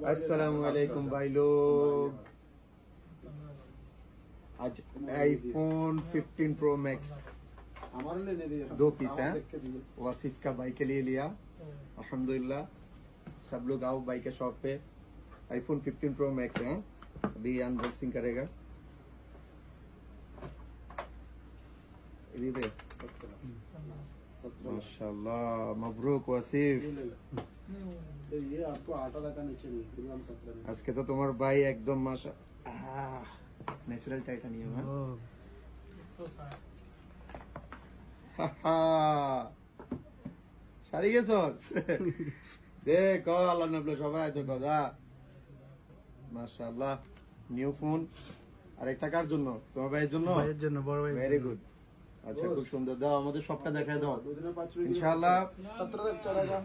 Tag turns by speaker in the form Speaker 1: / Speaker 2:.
Speaker 1: अस्सलाम वालेकुम भाई लोग। आज आईफोन 15 प्रो मैक्स 2 पीस है, वासिफ का भाई के लिए लिया। अल्हम्दुलिल्लाह, सब लोग आओ भाई के शॉप पे। आईफोन 15 प्रो मैक्स है, अभी अनबॉक्सिंग करेगा। माशाल्लाह, मबरूक वासिफ।
Speaker 2: ये आपको 18 का नीचे नहीं, फिर 17 में।
Speaker 1: आज के तो तुम्हार भाई एकदम माशा ন্যাচারাল টাইটানিয়াম। সারি গেছস দেখ আল্লাহ নবল সবাই আইতো কথা। মাশাআল্লাহ, নিউ ফোন। আর একটা কার জন্য? তোমার ভাইয়ের জন্য?
Speaker 3: ভাইয়ের জন্য, বড় ভাই।
Speaker 1: Very good. আচ্ছা, খুব সুন্দর। দাও আমাদের সবটা দেখায় দাও ইনশাআল্লাহ।
Speaker 2: 17 तक चलेगा।